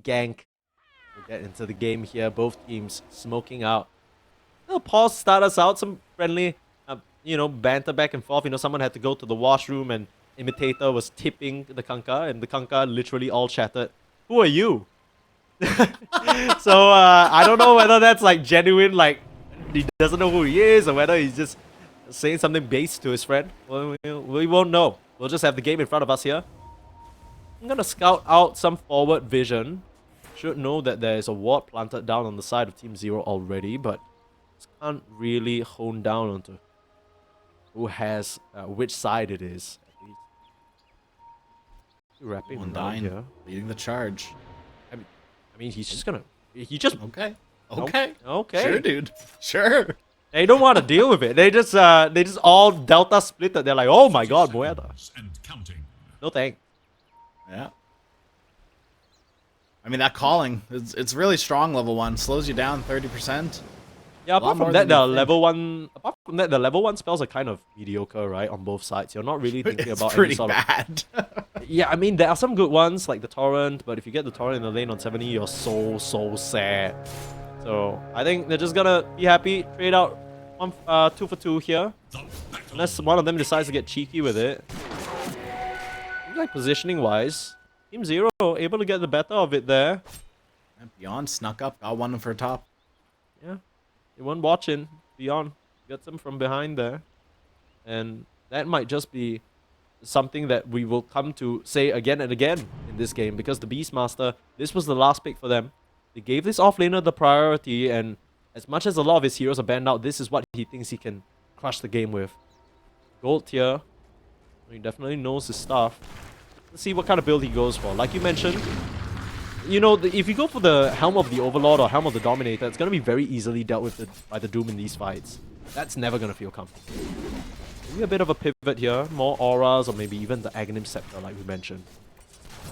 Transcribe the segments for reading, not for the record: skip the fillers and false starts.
gank. We'll get into the game here. Both teams smoking out. Little pause start us out. Some friendly, banter back and forth. Someone had to go to the washroom and Imitator was tipping the Kanka, and the Kanka literally all chatted, "Who are you?" So I don't know whether that's like genuine, like he doesn't know who he is, or whether he's just saying something base to his friend. Well, we won't know. We'll just have the game in front of us here. I'm gonna scout out some forward vision. Should know that there is a ward planted down on the side of Team Zero already, but just can't really hone down onto who has which side it is. Wrapping One down dying, here, leading the charge. I mean, he's just gonna. He just Okay. Okay. Sure, dude. Sure. They don't want to deal with it. They just all Delta splitted. They're like, oh my god, Moeda. No thanks. Yeah. I mean, that calling, it's really strong, level 1. Slows you down 30%. Yeah, apart from that, the level 1 spells are kind of mediocre, right? On both sides. You're not really thinking about pretty any sort bad. Yeah, I mean, there are some good ones, like the Torrent, but if you get the Torrent in the lane on 70, you're so sad. So, I think they're just gonna be happy, trade out 2 for 2 here. Unless one of them decides to get cheeky with it. Like positioning-wise, Team Zero able to get the better of it there. And Beyond snuck up, got one for top. Yeah, they weren't watching. Beyond gets them from behind there. And that might just be something that we will come to say again and again in this game, because the Beastmaster, this was the last pick for them. They gave this offlaner the priority, and as much as a lot of his heroes are banned out, this is what he thinks he can crush the game with. Gold tier. He definitely knows his stuff. Let's see what kind of build he goes for. Like you mentioned, if you go for the Helm of the Overlord or Helm of the Dominator, it's going to be very easily dealt with by the Doom in these fights. That's never going to feel comfortable. Maybe a bit of a pivot here. More auras, or maybe even the Aghanim Scepter, like we mentioned.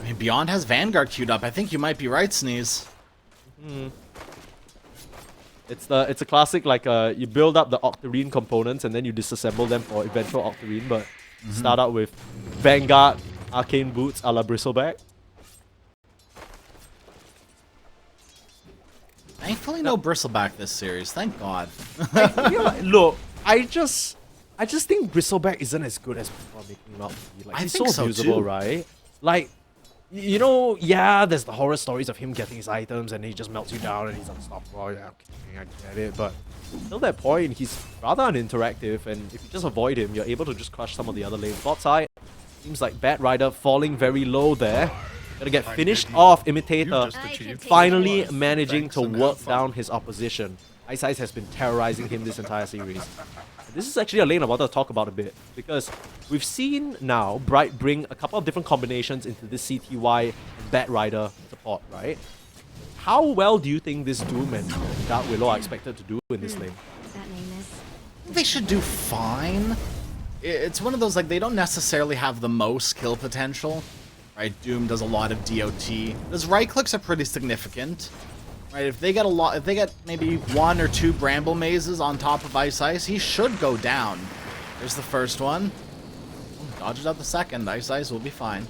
I mean, Beyond has Vanguard queued up. I think you might be right, Sneeze. It's a classic, like you build up the Octarine components and then you disassemble them for eventual Octarine, but start out with Vanguard, Arcane Boots a la Bristleback. Thankfully, no Bristleback this series. Thank God. Look, I just think Bristleback isn't as good as people are making him out to be. Like, I he's think so so usable, too. right? Like, yeah, there's the horror stories of him getting his items and he just melts you down and he's unstoppable. Yeah, okay, I get it, but till that point, he's rather uninteractive, and if you just avoid him, you're able to just crush some of the other lanes. Bot side, seems like Bat Rider falling very low there. Gonna get finished off. Imitator finally managing to work down his opposition. Ice Ice has been terrorizing him this entire series. This is actually a lane I wanted to talk about a bit, because we've seen now Bright bring a couple of different combinations into this CTY Bat Rider support, right? How well do you think this Doom and Dark Willow are expected to do in this lane? They should do fine. It's one of those, like, they don't necessarily have the most kill potential. Right, Doom does a lot of DOT. Those right clicks are pretty significant. Right, if they get maybe 1 or 2 Bramble Mazes on top of Ice Ice, he should go down. There's the first one. Dodges out the second. Ice Ice will be fine.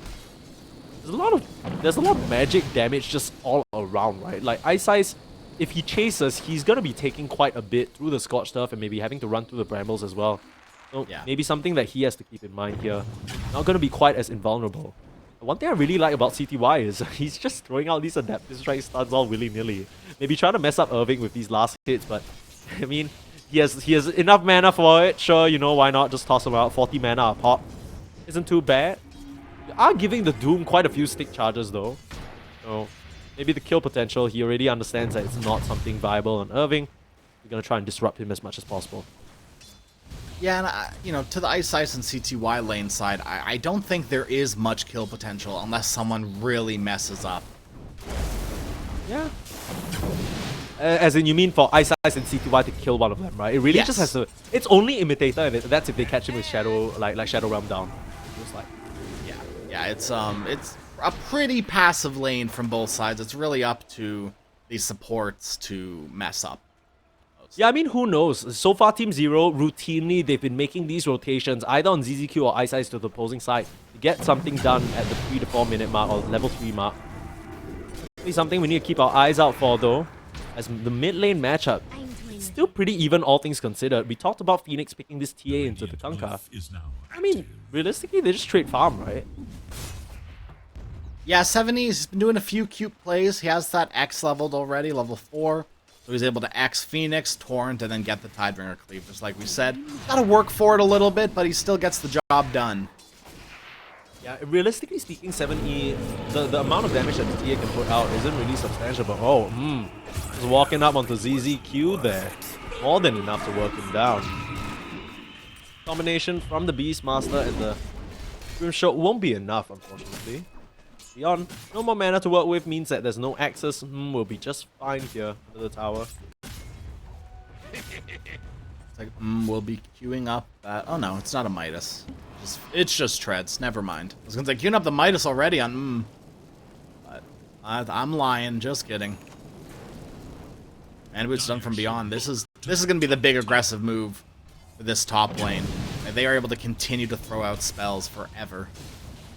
There's a lot of magic damage just all around, right? Like Ice Ice, if he chases, he's gonna be taking quite a bit through the Scorch stuff and maybe having to run through the Brambles as well. So yeah, maybe something that he has to keep in mind here. Not gonna be quite as invulnerable. One thing I really like about CTY is he's just throwing out these Adaptive Strike stuns all willy-nilly. Maybe trying to mess up Irving with these last hits, but I mean, he has enough mana for it. Sure, why not just toss him out? 40 mana a pop. Isn't too bad. You are giving the Doom quite a few stick charges though. So maybe the kill potential, he already understands that it's not something viable on Irving. We're gonna try and disrupt him as much as possible. Yeah, and to the Ice Ice and CTY lane side, I don't think there is much kill potential unless someone really messes up. Yeah. As in, you mean for Ice Ice and CTY to kill one of them, right? It really just has to. It's only Imitator, and that's if they catch him with Shadow, like Shadow Realm down. Just like. Yeah. It's a pretty passive lane from both sides. It's really up to the supports to mess up. Yeah, I mean, who knows? So far, Team Zero, routinely, they've been making these rotations either on ZZQ or Ice Ice to the opposing side to get something done at the 3 to 4 minute mark or level 3 mark. Something we need to keep our eyes out for though, as the mid lane matchup. It's still pretty even, all things considered. We talked about Phoenix picking this TA into the Kanka. I mean, realistically, they just trade farm, right? Yeah, 70's been doing a few cute plays. He has that X leveled already, level 4. So he's able to X Phoenix, Torrent, and then get the Tidebringer Cleave, just like we said. Gotta work for it a little bit, but he still gets the job done. Yeah, realistically speaking, 7E, the amount of damage that the TA can put out isn't really substantial, but oh, just walking up onto ZZQ there. More than enough to work him down. Combination from the Beastmaster and the Grimshot won't be enough, unfortunately. Beyond, no more mana to work with means that there's no access. We'll be just fine here under the tower. It's like, we'll be queuing up that. Oh no, it's not a Midas. It's just treads. Never mind. I was gonna say queuing up the Midas already on but I'm lying. Just kidding. And it's done from beyond. This is gonna be the big aggressive move for this top lane. They are able to continue to throw out spells forever.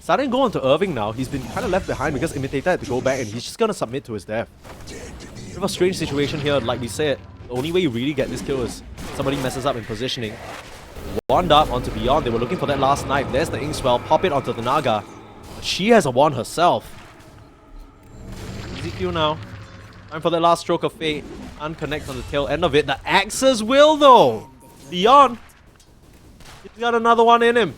Starting to go on to Irving now. He's been kind of left behind because Imitator had to go back and he's just gonna submit to his death. Bit of a strange situation here. Like we said, the only way you really get this kill is somebody messes up in positioning. Wand up onto Beyond. They were looking for that last knife. There's the Inkswell. Pop it onto the Naga. But she has a wand herself. Easy kill now. Time for that last stroke of fate. Unconnect on the tail end of it. The Axe's will though. Beyond. He's got another one in him.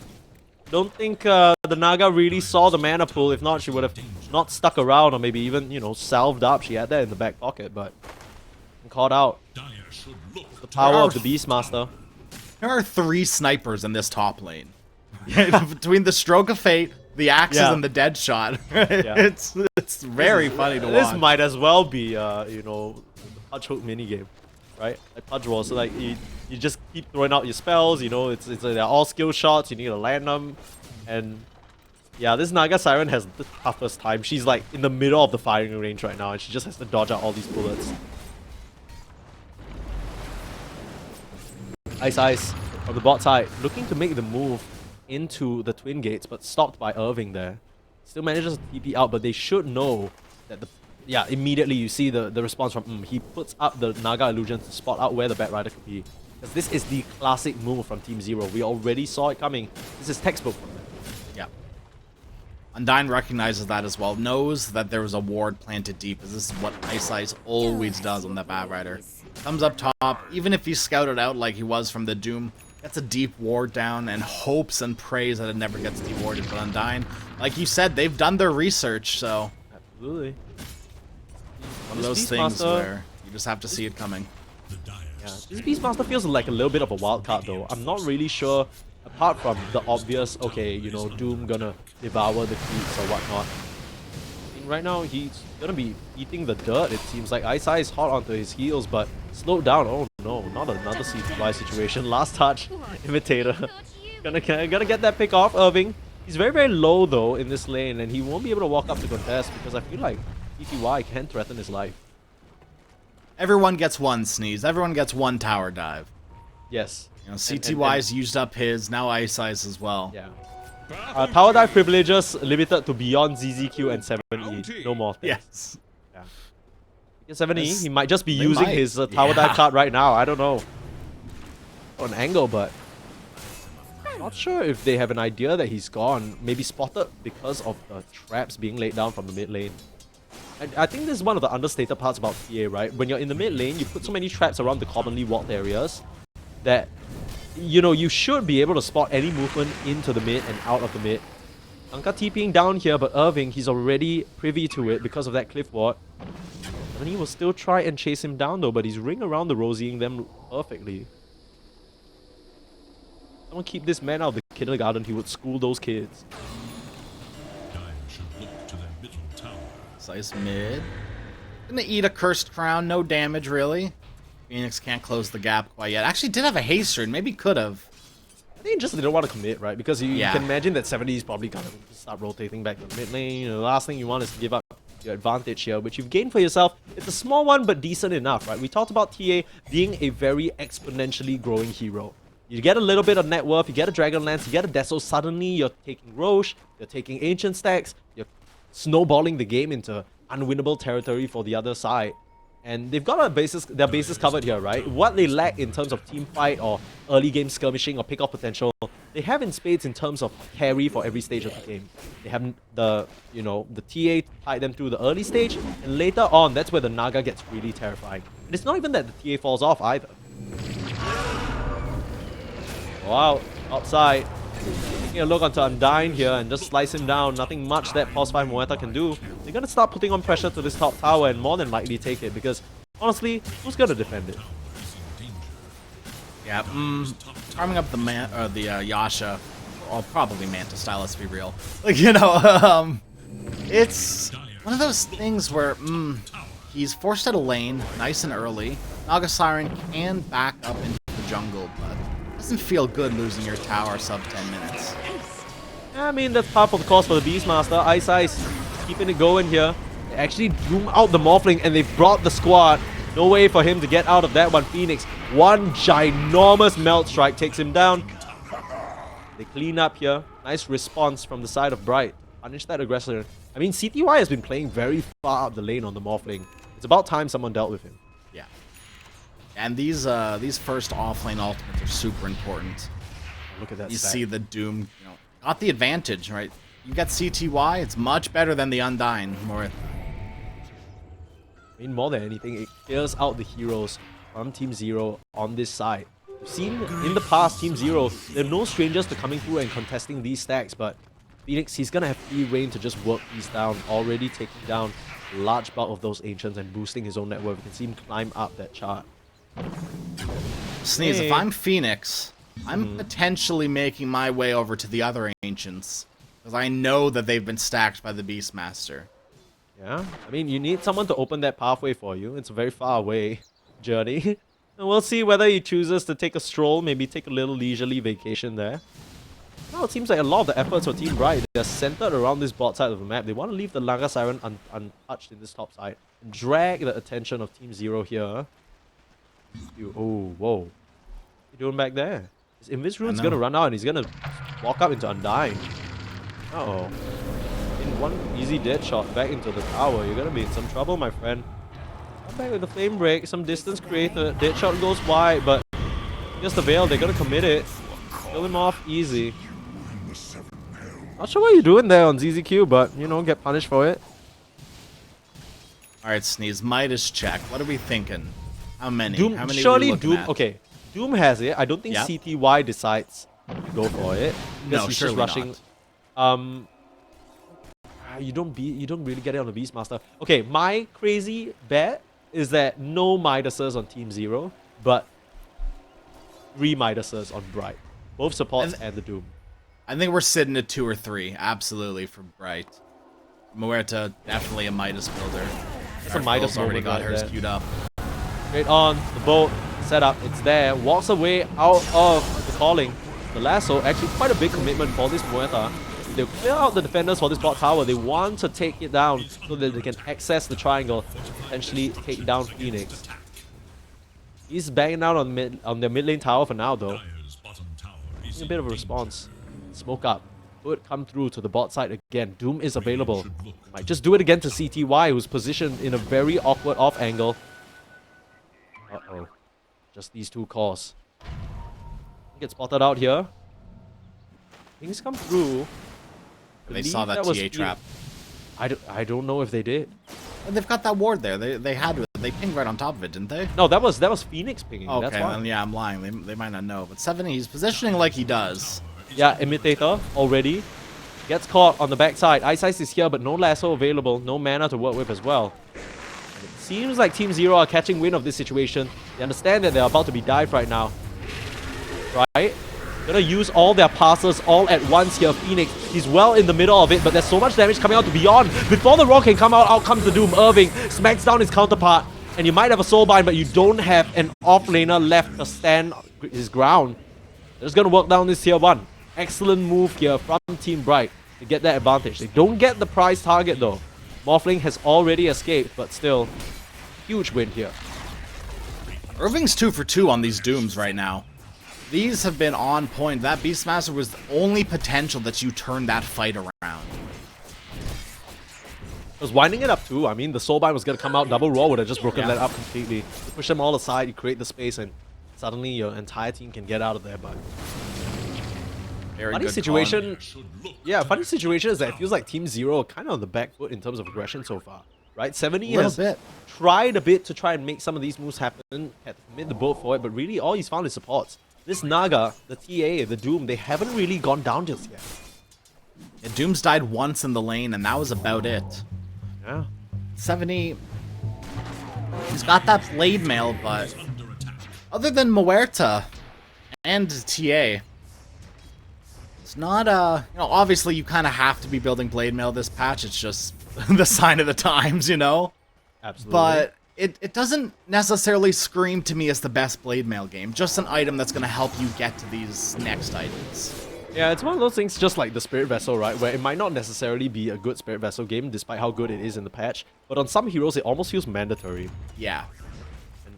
Don't think the Naga really saw the mana pool. If not, she would have not stuck around or maybe even, you know, salved up. She had that in the back pocket, but caught out. The power of the Beastmaster. There are 3 snipers in this top lane. Between the Stroke of Fate, the Axes, and the Dead Shot. It's very funny to watch. This might as well be, you know, the Pudge Hook minigame, right? Like Pudge Roll. So like you just keep throwing out your spells. You know, they're all skill shots. You need to land them, and yeah, this Naga Siren has the toughest time. She's like in the middle of the firing range right now, and she just has to dodge out all these bullets. Ice from the bot side, looking to make the move into the Twin Gates, but stopped by Irving there. Still manages to TP out, but they should know that immediately you see the response from he puts up the Naga Illusion to spot out where the Bat Rider could be. Because this is the classic move from Team Zero. We already saw it coming. This is textbook from them. Yeah. Undyne recognizes that as well, knows that there was a ward planted deep, as this is what Ice always does on that Bat Rider. Comes up top, even if he's scouted out like he was from the Doom, gets a deep ward down and hopes and prays that it never gets dewarded. But Undyne, like you said, they've done their research, so... Absolutely. One of those things where you just have to see it coming. Yeah, this Beastmaster feels like a little bit of a wild card though. I'm not really sure, apart from the obvious, okay, you know, Doom gonna devour the creeps or whatnot. I mean, right now, he's gonna be eating the dirt, it seems like. Ice is hot onto his heels, but slowed down. Oh no, not another C2Y situation. Last touch, Imitator. Gonna get that pick off, Irving. He's very, very low though in this lane, and he won't be able to walk up to contest because I feel like C2Y can threaten his life. Everyone gets one sneeze. Everyone gets one tower dive. Yes. You know, CTY's used up his, now Ice as well. Yeah. Tower dive privileges limited to beyond ZZQ and 7E. No more. Yes. Yeah. Because 7E, he might just be using his tower dive card right now. I don't know. On angle, but not sure if they have an idea that he's gone. Maybe spotted because of the traps being laid down from the mid lane. I think this is one of the understated parts about TA, right? When you're in the mid lane, you put so many traps around the commonly walked areas that, you know, you should be able to spot any movement into the mid and out of the mid. Anka TPing down here, but Irving, he's already privy to it because of that cliff ward. And he will still try and chase him down though, but he's ring around the Rosieing them perfectly. Someone keep this man out of the kindergarten, he would school those kids. Ice mid. Gonna eat a Cursed Crown, no damage really. Phoenix can't close the gap quite yet. Actually did have a haster and maybe could have. I think just didn't want to commit, right? Because you can imagine that 70 is probably gonna start rotating back to the mid lane. You know, the last thing you want is to give up your advantage here, which you've gained for yourself. It's a small one, but decent enough, right? We talked about TA being a very exponentially growing hero. You get a little bit of net worth, you get a Dragonlance, you get a Deso, suddenly you're taking Roche, you're taking Ancient Stacks, you're snowballing the game into unwinnable territory for the other side. And they've got their bases covered here, right? What they lack in terms of team fight or early game skirmishing or pick-off potential, they have in spades in terms of carry for every stage of the game. They have the TA tied them through the early stage, and later on, that's where the Naga gets really terrifying. And it's not even that the TA falls off either. Wow, outside. Taking a look onto Undyne here and just slice him down. Nothing much that Pulse 5 Moeta can do. They're gonna start putting on pressure to this top tower and more than likely take it because, honestly, who's gonna defend it? Yeah, farming up the Yasha, or probably Manta style, let's be real. Like, you know, it's one of those things where, he's forced out of lane, nice and early. Naga Siren can back up into the jungle, but it doesn't feel good losing your tower sub 10 minutes. I mean, that's part of the course for the Beastmaster. Ice keeping it going here. They actually doom out the Morphling and they've brought the squad. No way for him to get out of that one. Phoenix, one ginormous Melt Strike takes him down. They clean up here. Nice response from the side of Bright. Punish that aggressor. I mean, CTY has been playing very far up the lane on the Morphling. It's about time someone dealt with him. Yeah. And these first offlane ultimates are super important. Look at that. You stack. see the Doom, got the advantage, right? You got CTY, it's much better than the Undyne. I mean, more than anything, it clears out the heroes from Team Zero on this side. We've seen in the past, Team Zero, they're no strangers to coming through and contesting these stacks, but Phoenix, he's gonna have free reign to just work these down, already taking down a large bulk of those Ancients and boosting his own network. You can see him climb up that chart. Sneeze, if I'm Phoenix, I'm potentially making my way over to the other Ancients, because I know that they've been stacked by the Beastmaster. Yeah, I mean, you need someone to open that pathway for you. It's a very far away journey. And we'll see whether he chooses to take a stroll, maybe take a little leisurely vacation there. Now it seems like a lot of the efforts for Team Bright, they're centered around this bot side of the map. They want to leave the Naga Siren untouched in this top side and drag the attention of Team Zero here. Oh, whoa. What are you doing back there? His Invis Rune's gonna run out and he's gonna walk up into Undyne. Uh-oh. In one easy dead shot back into the tower, you're gonna be in some trouble, my friend. Come back with the flame break, some distance created. Dead shot goes wide, but just the Veil, they're gonna commit it. Kill him off easy. Not sure what you're doing there on ZZQ, but get punished for it. Alright, Sneeze, Midas check. What are we thinking? How many? Doom, How many surely are we looking Doom. at? Okay, Doom has it. I don't think CTY decides to go for it. No, he's surely just rushing. not. You don't really get it on the Beastmaster. Okay, my crazy bet is that no Midases on Team Zero, but 3 Midases on Bright. Both supports and the Doom. I think we're sitting at 2 or 3, absolutely, for Bright. Muerta, definitely a Midas builder. That's a Midas already moment got right hers there. queued up. Straight on, the boat, set up, it's there. Walks away out of the calling. The lasso, actually quite a big commitment for this Muerta. They'll clear out the defenders for this bot tower. They want to take it down so that they can access the triangle, potentially take down Phoenix. He's banging down on their mid lane tower for now, though. A bit of a response. Smoke up. Could come through to the bot side again. Doom is available. Might just do it again to CTY, who's positioned in a very awkward off angle. Uh-oh. Just these 2 cores. Get spotted out here. Things come through. They saw that TA trap. I don't know if they did. And they've got that ward there. They pinged right on top of it, didn't they? No, that was Phoenix pinging. Okay, that's why. then yeah, I'm lying. They might not know. But 7, he's positioning like he does. Yeah, Imitator already. Gets caught on the backside. Ice is here, but no lasso available. No mana to work with as well. And it seems like Team Zero are catching wind of this situation. They understand that they're about to be dived right now. Right? Gonna use all their passes all at once here. Phoenix, he's well in the middle of it, but there's so much damage coming out to Beyond. Before the rock can come out comes the Doom. Irving smacks down his counterpart. And you might have a soulbind, but you don't have an offlaner left to stand his ground. They're just gonna work down this tier 1. Excellent move here from Team Bright to get that advantage. They don't get the prize target though. Morphling has already escaped, but still, huge win here. Irving's 2 for 2 on these Dooms right now. These have been on point. That Beastmaster was the only potential that you turned that fight around. was winding it up too. I mean, the Soulbind was going to come out. Double Roar would have just broken that up completely. You push them all aside, you create the space, and suddenly your entire team can get out of there. But Very funny good situation. Yeah, funny situation is that it feels like Team Zero are kind of on the back foot in terms of aggression so far. Right? 70 has tried a bit to try and make some of these moves happen. Had to commit the boat for it, but really all he's found is supports. This Naga, the TA, the Doom, they haven't really gone down just yet. Yeah, Doom's died once in the lane, and that was about it. Yeah. 70... He's got that blade mail, but... Other than Muerta and TA... It's not, you know, obviously you kind of have to be building blade mail this patch. It's just the sign of the times, you know? Absolutely. But it doesn't necessarily scream to me as the best blade mail game. Just an item that's going to help you get to these next items. Yeah, it's one of those things just like the Spirit Vessel, right? Where it might not necessarily be a good Spirit Vessel game, despite how good it is in the patch. But on some heroes, it almost feels mandatory. Yeah.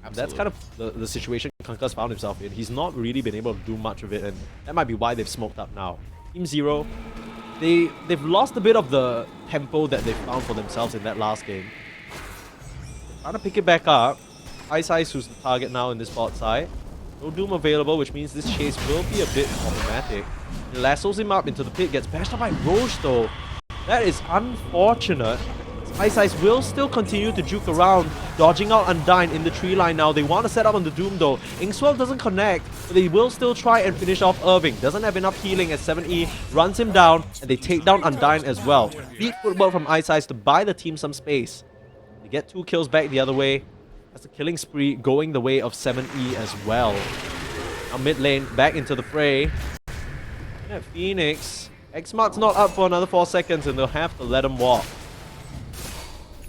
And that's kind of the situation Kanka's found himself in. He's not really been able to do much of it, and that might be why they've smoked up now. Team Zero, they've lost a bit of the tempo that they found for themselves in that last game. Trying to pick it back up. Ice, who's the target now in this bot side. No Doom available, which means this chase will be a bit problematic. He lassos him up into the pit, gets bashed up by Roche though. That is unfortunate. Ice will still continue to juke around, dodging out Undyne in the tree line now. They want to set up on the Doom though. Inkswell doesn't connect, but they will still try and finish off Irving. Doesn't have enough healing as 7E runs him down, and they take down Undyne as well. Beat football from Ice to buy the team some space. They get 2 kills back the other way. That's a killing spree going the way of 7E as well. Now mid lane, back into the fray. And Phoenix. Xmart's not up for another 4 seconds, and they'll have to let him walk.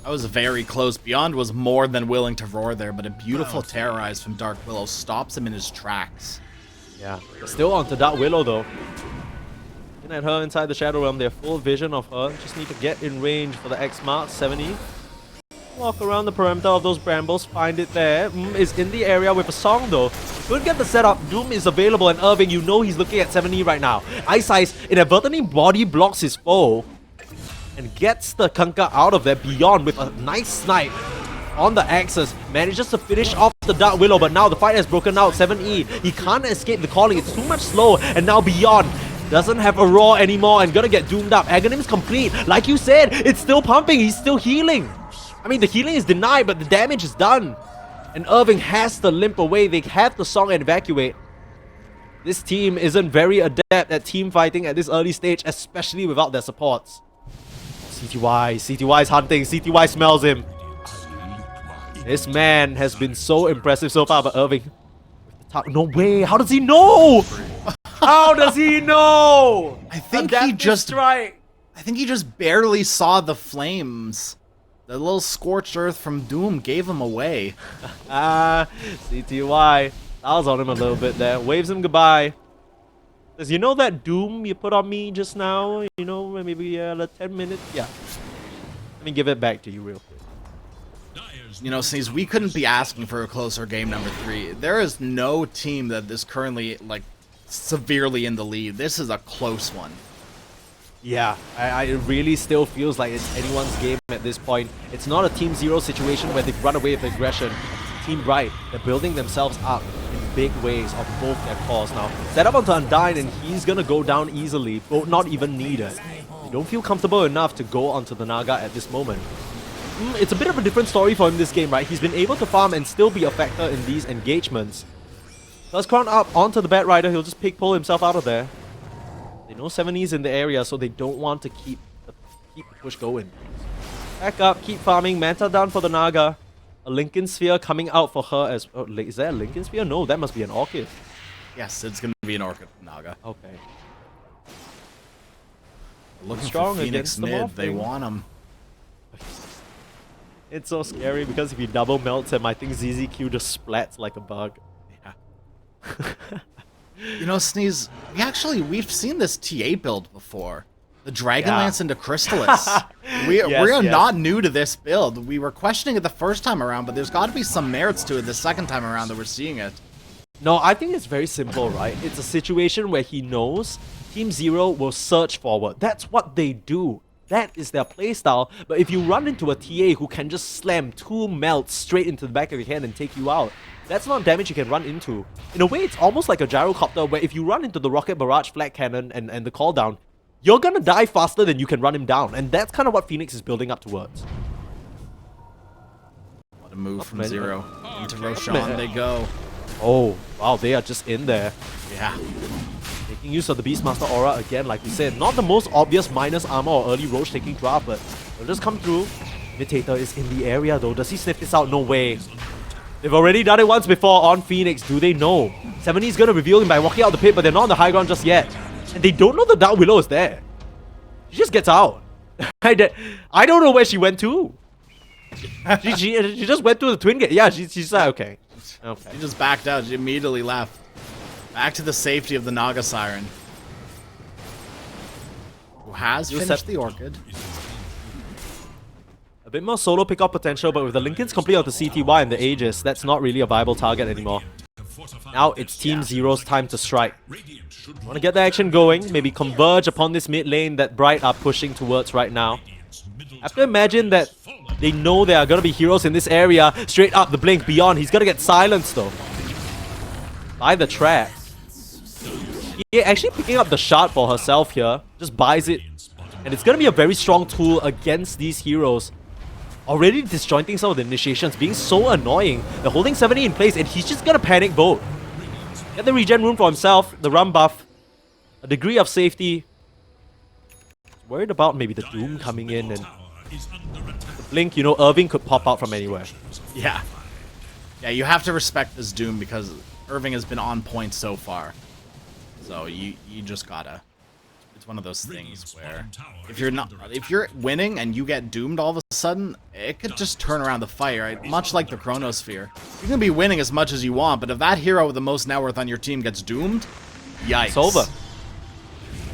That was very close. Beyond was more than willing to roar there, but a beautiful terrorize from Dark Willow stops him in his tracks. Yeah, they're still on to Dark Willow though. Looking at her inside the Shadow Realm, they have full vision of her. Just need to get in range for the X-Mark. 70. Walk around the perimeter of those brambles, find it there. Is in the area with a song though. Could get the setup. Doom is available, and Irving, you know he's looking at 70 right now. Ice inadvertently body blocks his foe and gets the Kanka out of there. Beyond with a nice snipe on the axis, manages to finish off the Dark Willow, but now the fight has broken out. 7E, he can't escape the calling, it's too much slow, and now Beyond doesn't have a roar anymore and gonna get doomed up. Aghanim's complete, like you said, it's still pumping, he's still healing. I mean, the healing is denied, but the damage is done. And Irving has to limp away, they have the song and evacuate. This team isn't very adept at team fighting at this early stage, especially without their supports. CTY is hunting. CTY smells him. This man has been so impressive so far, but Irving... No way! How does he know? How does he know? I think he just barely saw the flames. The little scorched earth from Doom gave him away. CTY. I was on him a little bit there. Waves him goodbye. Says, you know that Doom you put on me just now? You know, maybe 10 minutes? Yeah. Let me give it back to you real quick. You know, Sneeze, we couldn't be asking for a closer game number 3. There is no team that is currently, like, severely in the lead. This is a close one. Yeah, it really still feels like it's anyone's game at this point. It's not a Team Zero situation where they've run away with aggression. Team Bright, they're building themselves up in big ways on both their cores now. Set up onto Undyne, and he's gonna go down easily, both not even needed. They don't feel comfortable enough to go onto the Naga at this moment. It's a bit of a different story for him this game, right? He's been able to farm and still be a factor in these engagements. First crown up onto the Bat Rider, he'll just pull himself out of there. They know 70's in the area, so they don't want to keep the push going. Back up, keep farming, Manta down for the Naga. A Lincoln Sphere coming out for her as... Oh, is that a Lincoln Sphere? No, that must be an Orchid. Yes, it's gonna be an Orchid Naga. Okay. Looking strong for Phoenix against the mid, they morphing. want him. It's so scary because if he double melts him, I think ZZQ just splats like a bug. Yeah. You know, Sneeze, we've seen this TA build before. The Dragonlance into Crystallis. We are not new to this build. We were questioning it the first time around, but there's got to be some merits to it the second time around that we're seeing it. No, I think it's very simple, right? It's a situation where he knows Team Zero will surge forward. That's what they do. That is their playstyle. But if you run into a TA who can just slam 2 melts straight into the back of your head and take you out, that's not damage you can run into. In a way, it's almost like a gyrocopter where if you run into the rocket barrage, flat cannon, and the call down, you're gonna die faster than you can run him down. And that's kind of what Phoenix is building up towards. What a move from Zero. Into Roshan they go. Oh, wow, they are just in there. Yeah. Making use of the Beastmaster aura again, like we said. Not the most obvious minus armor or early Roche taking draft, but they'll just come through. Imitator is in the area though. Does he sniff this out? No way. They've already done it once before on Phoenix. Do they know? 70 is going to reveal him by walking out the pit, but they're not on the high ground just yet. And they don't know the Dark Willow is there. She just gets out. I don't know where she went to. she just went through the twin gate. Yeah, she's like, okay. Okay. She just backed out. She immediately left. Back to the safety of the Naga Siren. Who has finished the Orchid. A bit more solo pickup potential, but with the Linken's complete of the CTY and the Aegis, that's not really a viable target anymore. Now it's Team Zero's time to strike. Want to get the action going, maybe converge upon this mid lane that Bright are pushing towards right now. I have to imagine that they know there are going to be heroes in this area. Straight up the blink beyond, he's going to get silenced though. By the trap. Yeah, actually picking up the shard for herself here. Just buys it. And it's going to be a very strong tool against these heroes. Already disjointing some of the initiations, being so annoying. They're holding 70 in place and he's just going to panic vote. Get the regen room for himself, the run buff, a degree of safety. Worried about maybe the Doom coming in and the blink, you know, Irving could pop out from anywhere. Yeah. Yeah, you have to respect this Doom because Irving has been on point so far. So you just gotta. It's one of those things where if you're winning and you get doomed all of a sudden, it could just turn around the fight, right? Much like the Chronosphere. You can be winning as much as you want, but if that hero with the most net worth on your team gets doomed, yikes. It's over.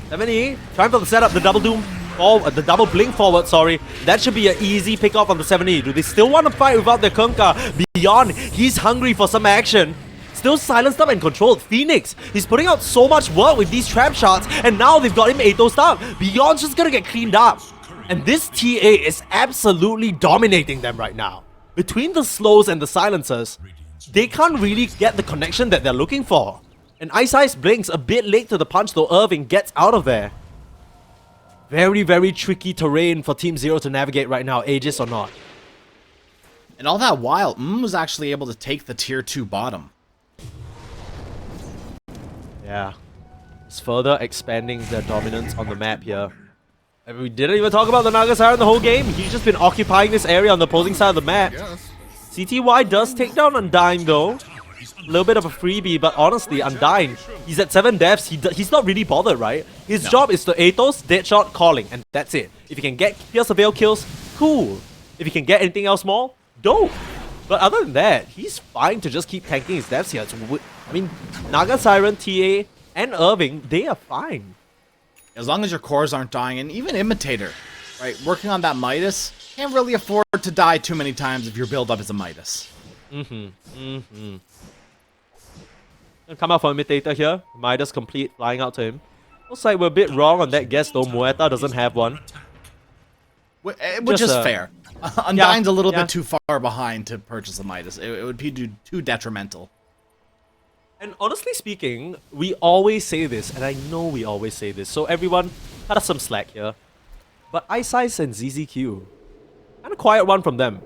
70, trying for the setup, the double doom forward, the double blink forward, sorry. That should be an easy pick off on the 70. Do they still want to fight without their Kunkka? Beyond, he's hungry for some action. Still silenced up and controlled. Phoenix, he's putting out so much work with these trap shots, and now they've got him 8-0 up. Beyond's just gonna get cleaned up. And this TA is absolutely dominating them right now. Between the slows and the silencers, they can't really get the connection that they're looking for. And Ice Ice blinks a bit late to the punch, though Irving gets out of there. Very, very tricky terrain for Team Zero to navigate right now, Aegis or not. And all that while, was actually able to take the tier 2 bottom. Yeah, it's further expanding their dominance on the map here. And we didn't even talk about the Naga Siren the whole game. He's just been occupying this area on the opposing side of the map. CTY does take down Undyne though. A little bit of a freebie, but honestly, Undyne, he's at 7 deaths. He's not really bothered, right? His job is to Athos, Deadshot, Calling, and that's it. If he can get Pierce of Veil kills, cool. If he can get anything else more, dope. But other than that, he's fine to just keep tanking his deaths here. I mean, Naga Siren, TA, and Irving, they are fine. As long as your cores aren't dying, and even Imitator, right? Working on that Midas, can't really afford to die too many times if your build-up is a Midas. Gonna come out for Imitator here. Midas complete, flying out to him. Looks like we're a bit wrong on that guess though. Muerta doesn't have one. Which is fair. Undyne's a little bit too far behind to purchase a Midas. It would be too detrimental. And honestly speaking, we always say this, and I know we always say this, so everyone, cut us some slack here. But Ice Ice and ZZQ, kind of quiet one from them.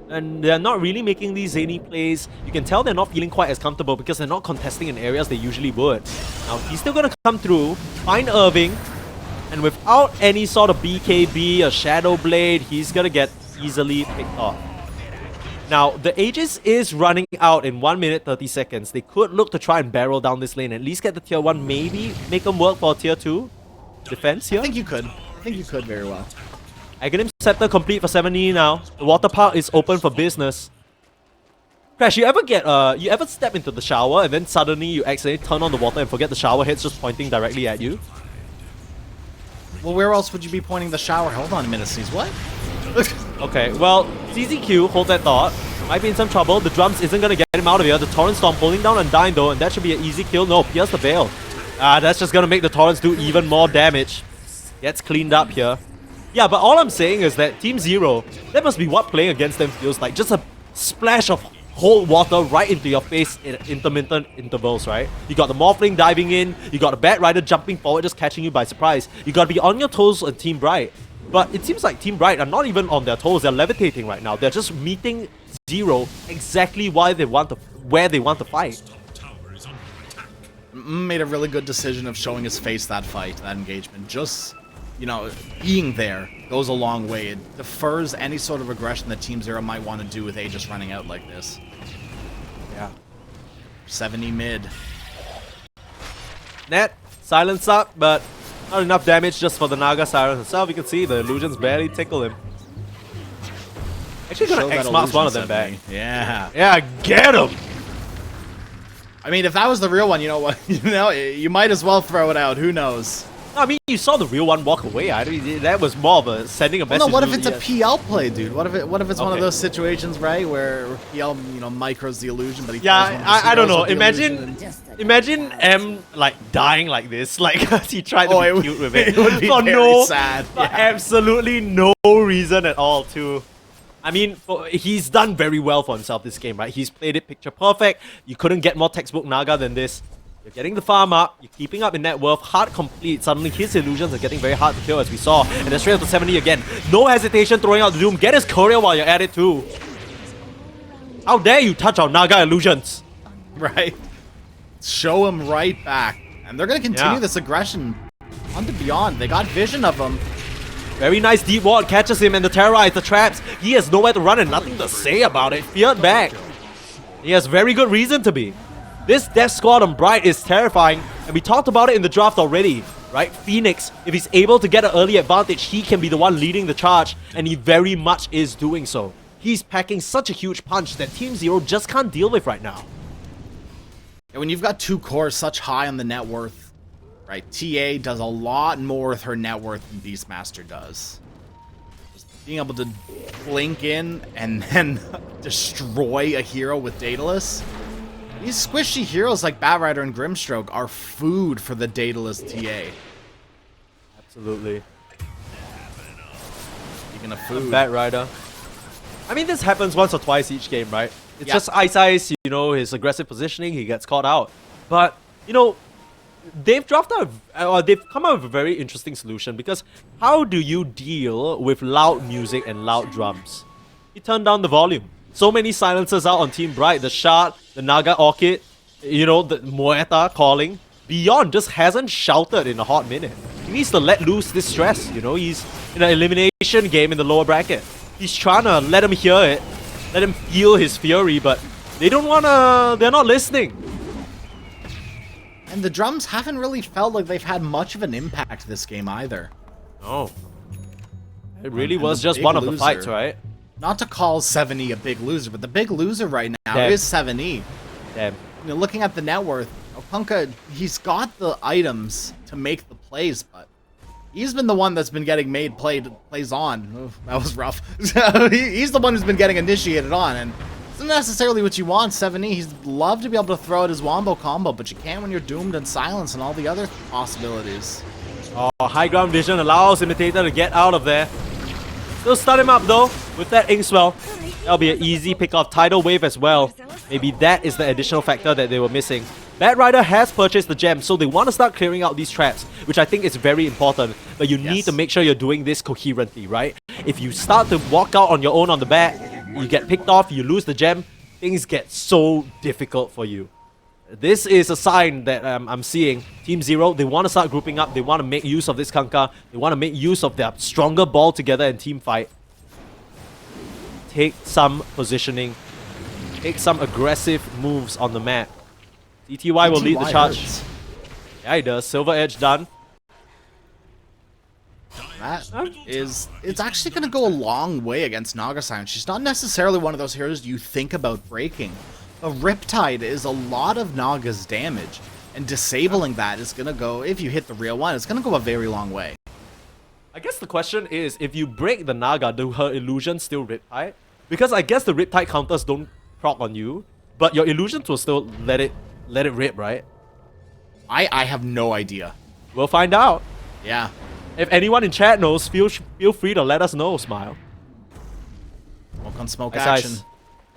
And they're not really making these zany plays. You can tell they're not feeling quite as comfortable because they're not contesting in areas they usually would. Now, he's still going to come through, find Irving, and without any sort of BKB, a Shadow Blade, he's going to get easily picked off. Now, the Aegis is running out in 1 minute 30 seconds. They could look to try and barrel down this lane, at least get the tier 1, maybe make them work for tier 2 defense here. I think you could. I think you could very well. Aghanim Scepter complete for 70 now. The water park is open for business. Crash, you ever step into the shower and then suddenly you accidentally turn on the water and forget the shower head's just pointing directly at you? Well, where else would you be pointing the shower? Hold on a minute, Sneeze. What? Okay, well, CZQ, hold that thought. Might be in some trouble. The drums isn't gonna get him out of here. The Torrent Storm pulling down Undyne though, and that should be an easy kill. No, Pierce the Veil. That's just gonna make the Torrents do even more damage. Gets cleaned up here. Yeah, but all I'm saying is that Team Zero, that must be what playing against them feels like. Just a splash of cold water right into your face in intermittent intervals, right? You got the Morphling diving in, you got the Bat Rider jumping forward, just catching you by surprise. You gotta be on your toes on Team Bright. But it seems like Team Bright are not even on their toes, they're levitating right now. They're just meeting Zero exactly where they want to fight. Made a really good decision of showing his face that fight, that engagement. Just, you know, being there goes a long way. It defers any sort of aggression that Team Zero might want to do with Aegis running out like this. Yeah. 70 mid. Net, silence up, but not enough damage just for the Naga Siren himself. You can see the illusions barely tickle him. Actually gonna Show that X-Mask one of them illusion, back. Yeah. Yeah, get him! I mean, if that was the real one, you know what? You might as well throw it out. Who knows? No, I mean, you saw the real one walk away. That was more of a sending a message. No, what if it's to, a PL play, dude? What if it's one of Okay. those situations, right, where PL, you know, micros the illusion, but he Yeah, throws one of the I don't zeros know. at the illusion Imagine M like dying like this, like as he tried to be cute with it. It would be for very sad. For Yeah. absolutely no reason at all, too. I mean, he's done very well for himself this game, right? He's played it picture perfect. You couldn't get more textbook Naga than this. You're getting the farm up, you're keeping up in net worth, hard complete. Suddenly his illusions are getting very hard to kill, as we saw. And then straight up to 70 again. No hesitation throwing out the Doom. Get his courier while you're at it too. How dare you touch our Naga illusions? Right. Show him right back. And they're going to continue Yeah. this aggression on to Beyond. They got vision of him. Very nice deep ward catches him and the terrorize the traps. He has nowhere to run and nothing to say about it. Feared back. He has very good reason to be. This death squad on Bright is terrifying, and we talked about it in the draft already, right? Phoenix, if he's able to get an early advantage, he can be the one leading the charge, and he very much is doing so. He's packing such a huge punch that Team Zero just can't deal with right now. And when you've got two cores such high on the net worth, right, TA does a lot more with her net worth than Beastmaster does. Just being able to blink in and then destroy a hero with Daedalus. These squishy heroes like Batrider and Grimstroke are food for the Daedalus TA. Absolutely. Speaking of food. Bat Rider. I mean, this happens once or twice each game, right? It's Yeah. just Ice, you know, his aggressive positioning, he gets caught out. But, you know, they've come up with a very interesting solution, because how do you deal with loud music and loud drums? You turn down the volume. So many silencers out on Team Bright. The Shard, the Naga Orchid, you know, the Moeta calling. Beyond just hasn't shouted in a hot minute. He needs to let loose this stress, you know? He's in an elimination game in the lower bracket. He's trying to let him hear it, let him feel his fury, but they don't wanna, they're not listening. And the drums haven't really felt like they've had much of an impact this game either. No. It really And was the just big one of the loser. fights, right? Not to call 7E a big loser, but the big loser right now Damn. is 7E. Damn. You know, looking at the net worth, Opunka, he's got the items to make the plays, but he's been the one that's been getting plays on. Oh, that was rough. He's the one who's been getting initiated on, and it's not necessarily what you want, 7E. He's love to be able to throw out his wombo combo, but you can't when you're doomed and silence and all the other possibilities. Oh, high ground vision allows Imitator to get out of there. Still stun him up though with that Inkswell. That'll be an easy pick off. Tidal Wave as well. Maybe that is the additional factor that they were missing. Bat Rider has purchased the gem, so they want to start clearing out these traps, which I think is very important. But you need to make sure you're doing this coherently, right? If you start to walk out on your own on the bat, you get picked off, you lose the gem, things get so difficult for you. This is a sign that I'm seeing. Team Zero, they want to start grouping up. They want to make use of this Kanka. They want to make use of their stronger ball together and team fight. Take some positioning. Take some aggressive moves on the map. DTY will lead the charge. hurts. Yeah, he does. Silver Edge done. That is, it's actually going to go a long way against Naga-san. She's not necessarily one of those heroes you think about breaking. A Riptide is a lot of Naga's damage, and disabling that is going to go, if you hit the real one, it's going to go a very long way. I guess the question is, if you break the Naga, do her illusions still Riptide? Because I guess the Riptide counters don't proc on you, but your illusions will still let it rip, right? I have no idea. We'll find out. Yeah. If anyone in chat knows, feel free to let us know, Smile. Smoke on smoke Nice, action. nice.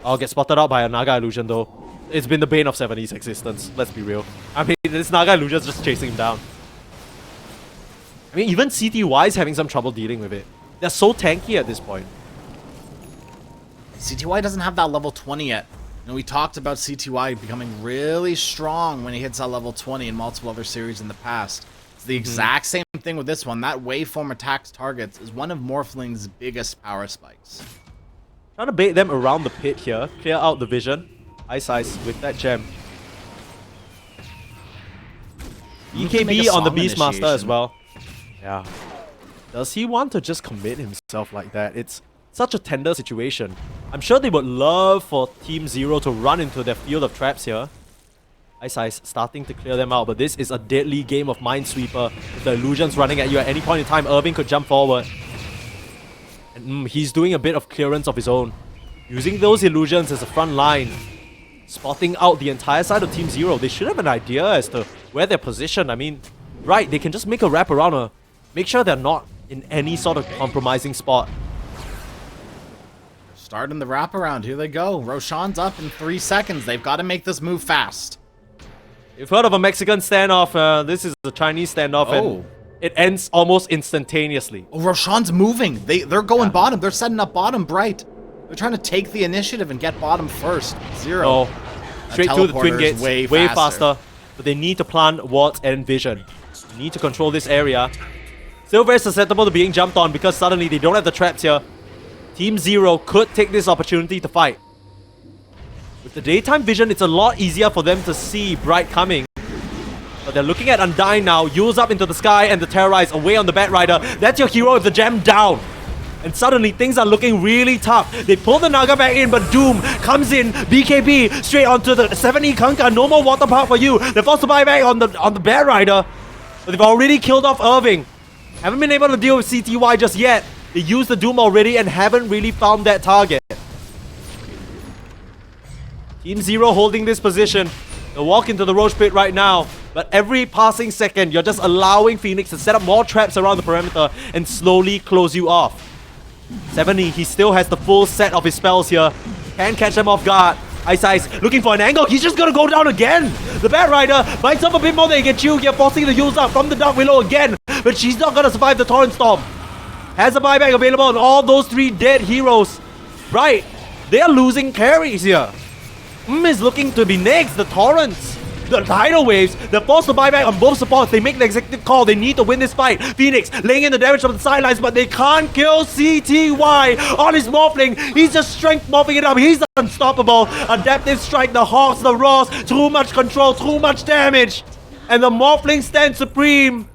I'll get spotted out by a Naga illusion though. It's been the bane of 70's existence, let's be real. I mean, this Naga illusion's just chasing him down. I mean, even CTY is having some trouble dealing with it. They're so tanky at this point. CTY doesn't have that level 20 yet. You know, we talked about CTY becoming really strong when he hits that level 20 in multiple other series in the past. It's the exact same thing with this one. That waveform attacks targets is one of Morphling's biggest power spikes. Trying to bait them around the pit here, clear out the vision. Ice with that gem. BKB on the Beastmaster as well. Yeah. Does he want to just commit himself like that? It's such a tender situation. I'm sure they would love for Team Zero to run into their field of traps here. Ice starting to clear them out, but this is a deadly game of Minesweeper. With the illusions running at you at any point in time, Irving could jump forward. And he's doing a bit of clearance of his own. Using those illusions as a front line. Spotting out the entire side of Team Zero. They should have an idea as to where they're positioned. I mean, right, they can just make a wrap around her. Make sure they're not in any sort of compromising spot. Starting the wraparound. Here they go. Roshan's up in 3 seconds. They've got to make this move fast. You've heard of a Mexican standoff. This is a Chinese standoff, and it ends almost instantaneously. Oh, Roshan's moving. They're going bottom. They're setting up bottom, Bright. They're trying to take the initiative and get bottom first. Zero. Oh, straight to the twin gates. Way faster. But they need to plant wards and vision. They need to control this area. Still very susceptible to being jumped on because suddenly they don't have the traps here. Team Zero could take this opportunity to fight. With the daytime vision, it's a lot easier for them to see Bright coming. But they're looking at Undyne now. Yule's up into the sky and the Terrorize away on the Bat Rider. That's your hero with the gem down. And suddenly things are looking really tough. They pull the Naga back in, but Doom comes in. BKB straight onto the 7E Kunkka. No more water park for you. They're forced to buy back on the Bat Rider. But they've already killed off Irving. Haven't been able to deal with CTY just yet. They used the Doom already and haven't really found that target. Team Zero holding this position. They'll walk into the Roach Pit right now. But every passing second, you're just allowing Phoenix to set up more traps around the perimeter and slowly close you off. 70, he still has the full set of his spells here. Can catch them off guard. Ice looking for an angle. He's just gonna go down again. The Bat Rider bites up a bit more than he can chew here, forcing the Yules up from the Dark Willow again. But she's not gonna survive the Torrent Storm. Has a buyback available on all those 3 dead heroes. Right, they are losing carries here. Is looking to be next. The Torrents, the Tidal Waves, they're forced to buy back on both supports. They make the executive call. They need to win this fight. Phoenix laying in the damage from the sidelines, but they can't kill CTY on his Morphling. He's just strength morphing it up. He's unstoppable. Adaptive Strike, the Hawks, the Raws. Too much control, too much damage. And the Morphling stands supreme.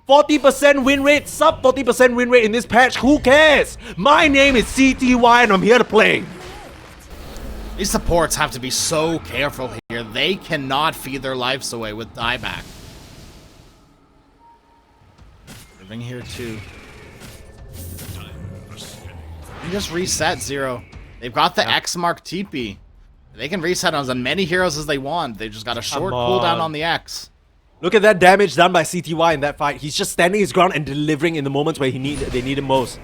40% win rate, sub 40% win rate in this patch. Who cares? My name is CTY and I'm here to play. These supports have to be so careful here. They cannot feed their lives away with dieback. Living here too. You just reset Zero. They've got the X mark TP. They can reset on as many heroes as they want. They just got a short cooldown on the X. Look at that damage done by CTY in that fight. He's just standing his ground and delivering in the moments where they need him most.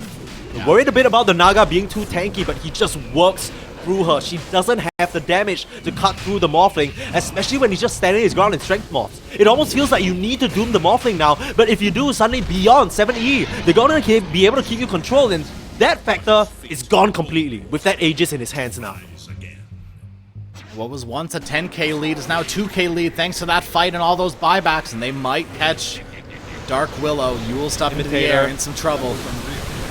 Yeah. Worried a bit about the Naga being too tanky, but he just works through her. She doesn't have the damage to cut through the Morphling, especially when he's just standing his ground in strength morphs. It almost feels like you need to doom the Morphling now, but if you do, suddenly beyond 7E, they're gonna be able to keep you controlled, and that factor is gone completely with that Aegis in his hands now. What was once a 10k lead is now a 2k lead thanks to that fight and all those buybacks, and they might catch Dark Willow. Yule stuff into the air, in some trouble.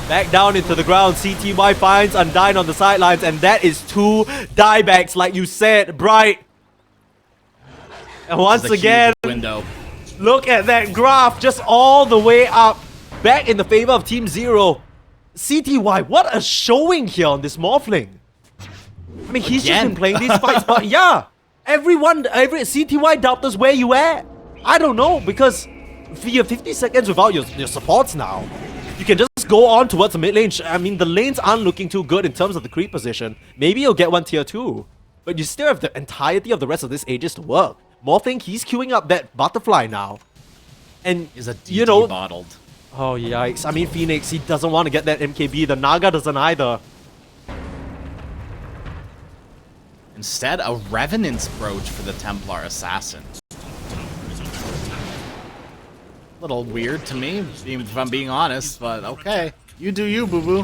Back down into the ground, CTY finds Undyne on the sidelines, and that is 2 diebacks, like you said, Bright. And once again, look at that graph, just all the way up, back in the favor of Team Zero. CTY, what a showing here on this Morphling. I mean, he's just been playing these fights, but yeah, every CTY doubters, where you at? I don't know, because you have 50 seconds without your supports now. You can just go on towards the mid lane. I mean, the lanes aren't looking too good in terms of the creep position. Maybe you'll get one tier 2, but you still have the entirety of the rest of this Aegis to work. Morphling, he's queuing up that butterfly now. And, is a DD bottled. Oh, yikes. I mean, Phoenix, he doesn't want to get that MKB. The Naga doesn't either. Instead, a Revenant's Brooch for the Templar Assassin. A little weird to me, if I'm being honest, but okay. You do you, boo-boo.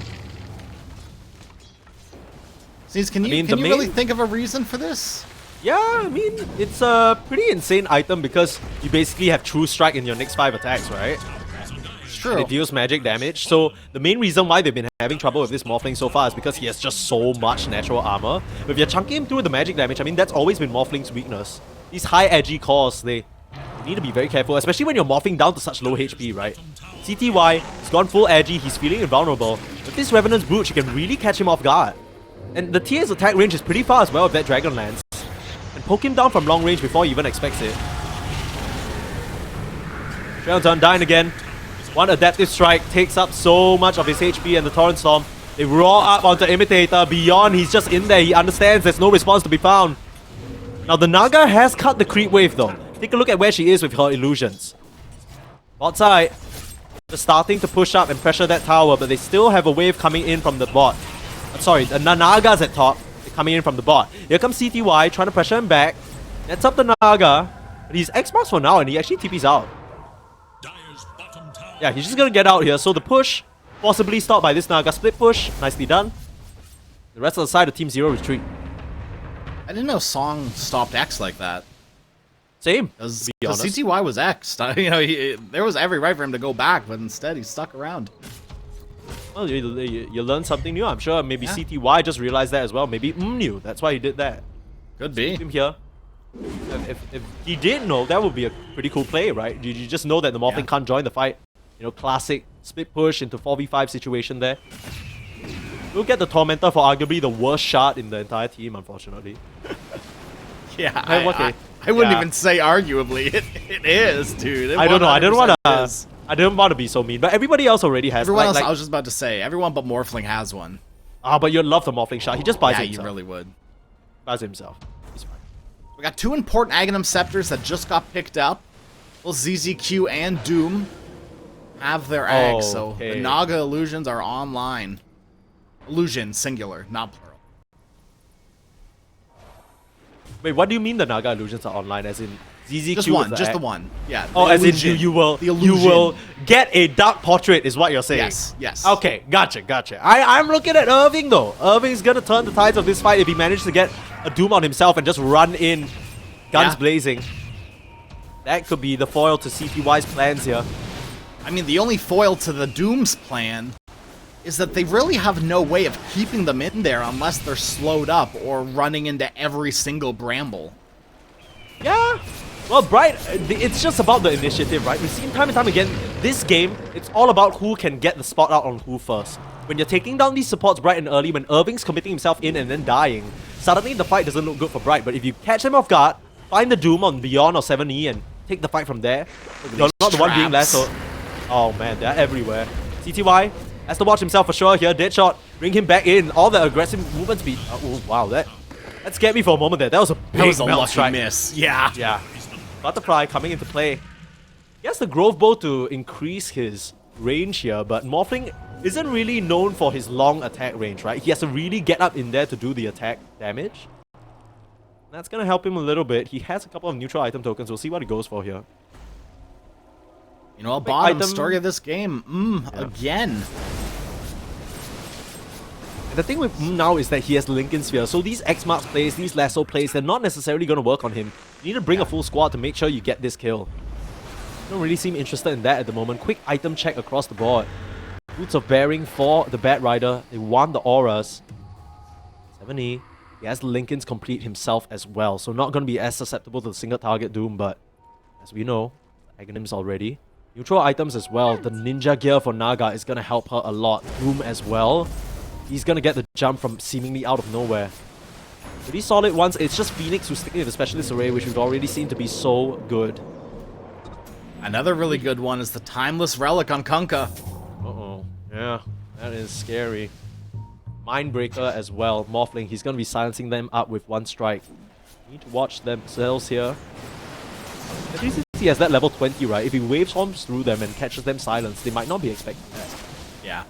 Sneeze, can you really think of a reason for this? Yeah, I mean, it's a pretty insane item because you basically have True Strike in your next 5 attacks, right? It's true. And it deals magic damage. So the main reason why they've been having trouble with this Morphling so far is because he has just so much natural armor. But if you're chunking him through the magic damage, I mean, that's always been Morphling's weakness. These high edgy cores, they need to be very careful, especially when you're morphing down to such low HP, right? CTY, he's gone full edgy, he's feeling invulnerable. With this Revenant's Brooch, you can really catch him off guard. And the TA's attack range is pretty far as well if that Dragon lands. And poke him down from long range before he even expects it. Trail's Undyne again. One Adaptive Strike takes up so much of his HP, and the Torrent Storm, they roar up onto Imitator. Beyond, he's just in there, he understands there's no response to be found. Now the Naga has cut the creep wave though. Take a look at where she is with her illusions. Bot side, just starting to push up and pressure that tower, but they still have a wave coming in from the bot. Sorry, the Naga's at top. They're coming in from the bot. Here comes CTY, trying to pressure him back. Nets up the Naga. But he's X-Marks for now, and he actually TP's out. Yeah, he's just gonna get out here. So the push, possibly stopped by this Naga split push. Nicely done. The rest of the side of Team Zero retreat. I didn't know Song stopped X like that. Same. Because CTY was X'd. You know, there was every right for him to go back, but instead he stuck around. Well, you learn something new, I'm sure. Maybe CTY just realized that as well. Maybe knew. That's why he did that. Could be. Him here. If he did know, that would be a pretty cool play, right? You just know that the Morphling can't join the fight. You know, classic split push into 4v5 situation there. We'll get the Tormentor for arguably the worst shot in the entire team, unfortunately. Yeah, I wouldn't even say arguably. It is, dude. I don't know. I didn't want to be so mean, but everybody else already has. Everyone else, I was just about to say, everyone but Morphling has one. Ah, but you'd love the Morphling shot. He just buys it himself. Yeah, you really would. Buys it himself. He's fine. We got 2 important Aghanim Scepters that just got picked up. Both ZZQ and Doom have their eggs, so the Naga illusions are online. Illusion, singular, not plural. Wait, what do you mean the Naga illusions are online? As in ZZQ? Just the one. Yeah. Oh, as in you will get a dark portrait, is what you're saying. Yes. Okay, gotcha. I'm looking at Irving though. Irving's gonna turn the tides of this fight if he manages to get a Doom on himself and just run in, guns blazing. That could be the foil to CTY's plans here. I mean, the only foil to the Doom's plan is that they really have no way of keeping them in there unless they're slowed up or running into every single bramble. Yeah. Well, Bright, it's just about the initiative, right? We've seen time and time again, this game, it's all about who can get the spot out on who first. When you're taking down these supports bright and early, when Irving's committing himself in and then dying, suddenly the fight doesn't look good for Bright. But if you catch him off guard, find the Doom on Beyond or 7E and take the fight from there, you're not the one being left, so... Oh man, they're everywhere. CTY has to watch himself for sure here. Deadshot, bring him back in. All the aggressive movement speed. Oh, wow, that scared me for a moment there. That was a big lucky miss. Yeah. Yeah. Butterfly coming into play. He has the Grove Bow to increase his range here, but Morphling isn't really known for his long attack range, right? He has to really get up in there to do the attack damage. That's gonna help him a little bit. He has a couple of neutral item tokens. We'll see what he goes for here. You know, bottom story of this game. Again. And the thing with now is that he has Lincoln Sphere. So these X-Marks plays, these Lasso plays, they're not necessarily going to work on him. You need to bring a full squad to make sure you get this kill. Don't really seem interested in that at the moment. Quick item check across the board. Boots of Bearing for the Bat Rider. They want the auras. 7E. He has the Lincolns complete himself as well. So not going to be as susceptible to the single target Doom, but as we know, Aghanims already. Neutral items as well. The Ninja Gear for Naga is going to help her a lot. Doom as well. He's going to get the jump from seemingly out of nowhere. Pretty solid ones. It's just Phoenix who's sticking with the Specialist Array, which we've already seen to be so good. Another really good one is the Timeless Relic on Kunkka. Uh-oh. Yeah, that is scary. Mindbreaker as well. Morphling, he's going to be silencing them up with one strike. Need to watch themselves here. At least it's he has that level 20, right? If he wave swarms through them and catches them silenced, they might not be expecting that. Yeah.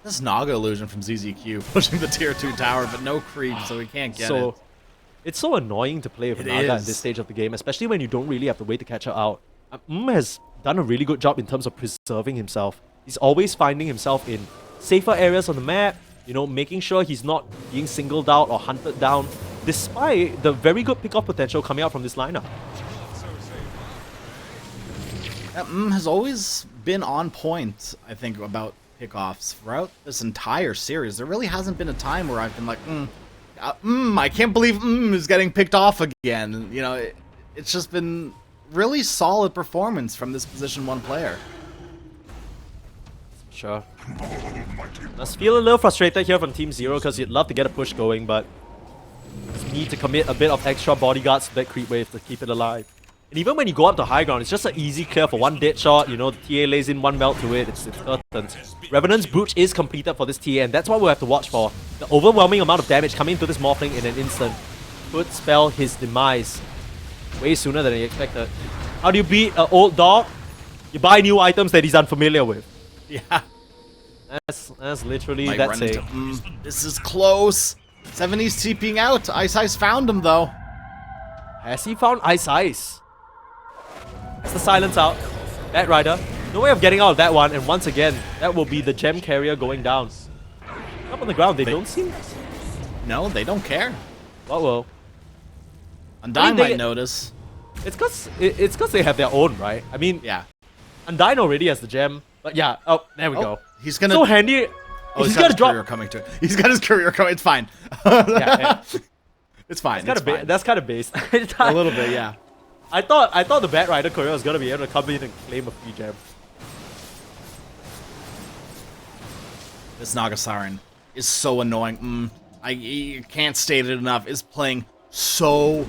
This Naga illusion from ZZQ pushing the tier 2 tower, but no creep, so we can't get it. It's so annoying to play with Naga at this stage of the game, especially when you don't really have to wait to catch her out. Has done a really good job in terms of preserving himself. He's always finding himself in safer areas on the map, you know, making sure he's not being singled out or hunted down, despite the very good pick-off potential coming out from this lineup. Has always been on point, I think, about pickoffs throughout this entire series. There really hasn't been a time where I've been like, I can't believe is getting picked off again. You know, it's just been really solid performance from this position 1 player. Sure. Must feel a little frustrated here from Team Zero because you'd love to get a push going, but just need to commit a bit of extra bodyguards to that creep wave to keep it alive. And even when you go up to high ground, it's just an easy clear for 1 dead shot. You know, the TA lays in 1 melt to it. It's curtains. Revenant's Brooch is completed for this TA, and that's what we'll have to watch for. The overwhelming amount of damage coming to this Morphling in an instant could spell his demise way sooner than he expected. How do you beat an old dog? You buy new items that he's unfamiliar with. Yeah. That's literally that saying. This is close. 70's TPing out. Ice Ice found him, though. Has he found Ice Ice? That's the silence out. Bat Rider. No way of getting out of that one, and once again, that will be the gem carrier going down. Up on the ground, they don't seem... No, they don't care. What will? Undyne might notice. It's cause they have their own, right? I mean, yeah. Undyne already has the gem, but yeah. Oh, there we go. He's gonna... So handy. Oh, he's got his career coming to it. He's got his career coming. It's fine. Yeah. It's fine. That's kind of based. A little bit, yeah. I thought the Bat Rider career was gonna be able to come in and claim a free gem. This Naga Siren is so annoying. I can't state it enough. Is playing so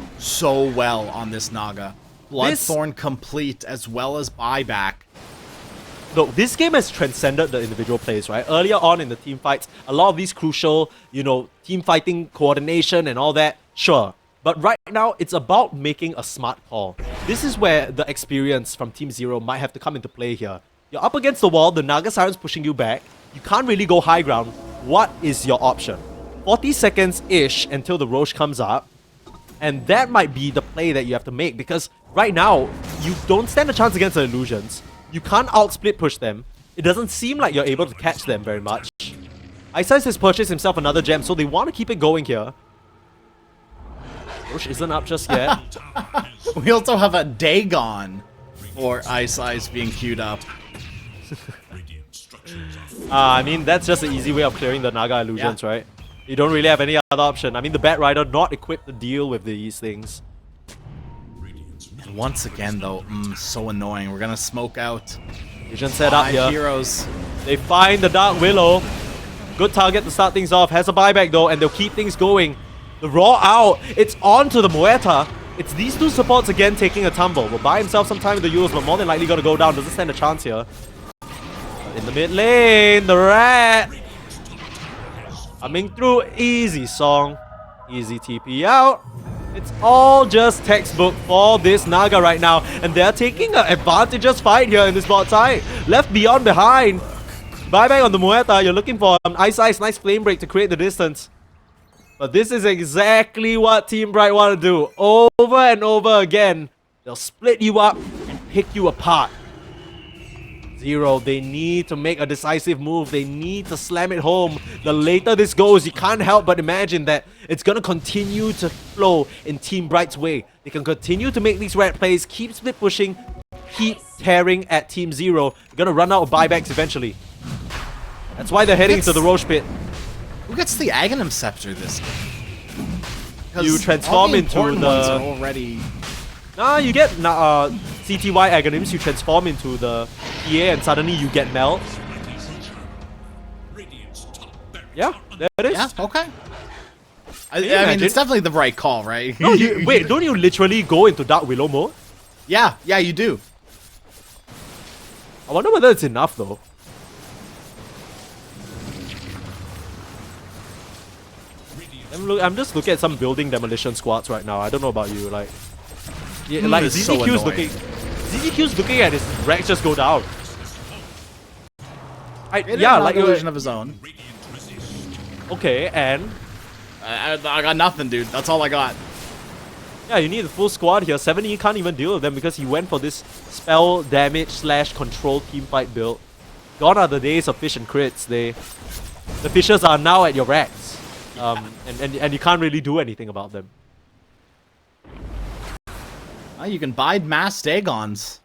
well on this Naga. Bloodthorn complete as well as buyback. Look, this game has transcended the individual plays, right? Earlier on in the team fights, a lot of these crucial, you know, team fighting coordination and all that, sure. But right now, it's about making a smart call. This is where the experience from Team Zero might have to come into play here. You're up against the wall, the Naga Siren's pushing you back. You can't really go high ground. What is your option? 40 seconds-ish until the Roche comes up. And that might be the play that you have to make, because right now, you don't stand a chance against the illusions. You can't out-split push them. It doesn't seem like you're able to catch them very much. Ice Ice has purchased himself another gem, so they want to keep it going here. Roche isn't up just yet. We also have a Dagon for Ice Ice being queued up. I mean, that's just an easy way of clearing the Naga illusions, right? You don't really have any other option. I mean, the Bat Rider not equipped to deal with these things. And once again, though, so annoying. We're gonna smoke out. Vision set up here. Heroes. They find the Dark Willow. Good target to start things off. Has a buyback though, and they'll keep things going. The Raw out. It's on to the Muerta. It's these two supports again taking a tumble. Will buy himself some time with the Euros, but more than likely gonna go down. Doesn't stand a chance here. But in the mid lane, the Rat. Coming through. Easy song. Easy TP out. It's all just textbook for this Naga right now. And they're taking an advantageous fight here in this bot side. Left beyond behind. Buyback on the Muerta. You're looking for an Ice Ice. Nice flame break to create the distance. But this is exactly what Team Bright want to do. Over and over again. They'll split you up and pick you apart. Zero, they need to make a decisive move. They need to slam it home. The later this goes, you can't help but imagine that it's going to continue to flow in Team Bright's way. They can continue to make these red plays, keep split pushing, keep tearing at Team Zero. They're going to run out of buybacks eventually. That's why they're heading to the Roche pit. Who gets the Aghanim Scepter this game? You transform into ones are already... Nah, you get CTY Aghanims, you transform into the PA and suddenly you get Melt. Yeah, there it is. Yeah, okay. I mean, it's definitely the right call, right? No, wait, don't you literally go into Dark Willow mode? Yeah, you do. I wonder whether it's enough though. I'm just looking at some building demolition squads right now. I don't know about you, like... Yeah, like ZZQ's looking... ZZQ's looking at his Rex just go down. Yeah, like illusion of his own. Okay, and I got nothing, dude. That's all I got. yeah, you need the full squad here. 7E can't even deal with them because he went for this spell damage / control teamfight build. Gone are the days of fish and crits. The fishes are now at your racks. And you can't really do anything about them. You can buy mass Dagons.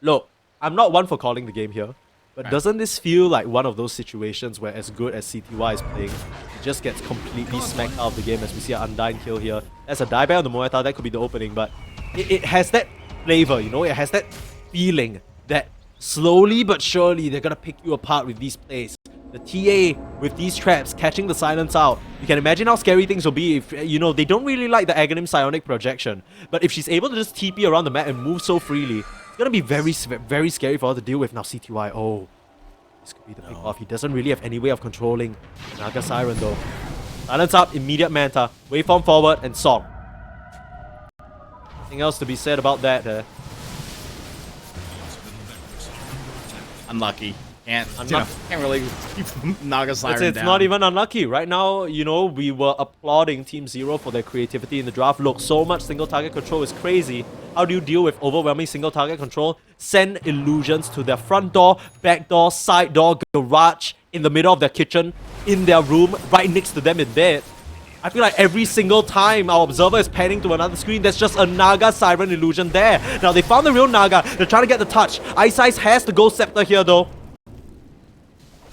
Look, I'm not one for calling the game here, but doesn't this feel like one of those situations where as good as CTY is playing, he just gets completely smacked out of the game as we see an Undying kill here. That's a dieback on the Moeta, that could be the opening, but it has that flavor, you know, it has that feeling that slowly but surely they're gonna pick you apart with these plays. The TA with these traps, catching the silence out. You can imagine how scary things will be if, you know, they don't really like the Aghanim Psionic projection. But if she's able to just TP around the map and move so freely, it's gonna be very, very scary for her to deal with. Now CTY, oh, this could be the pick off. He doesn't really have any way of controlling Naga Siren though. Silence up, immediate Manta, waveform forward, and Song. Nothing else to be said about that. Unlucky. Can't really keep Naga Siren It's down. not even unlucky. Right now, you know, we were applauding Team Zero for their creativity in the draft. Look, so much single target control is crazy. How do you deal with overwhelming single target control? Send illusions to their front door, back door, side door, garage, in the middle of their kitchen, in their room, right next to them in bed. I feel like every single time our observer is panning to another screen, there's just a Naga Siren illusion there. Now, they found the real Naga. They're trying to get the touch. Ice Ice has the Ghost Scepter here, though.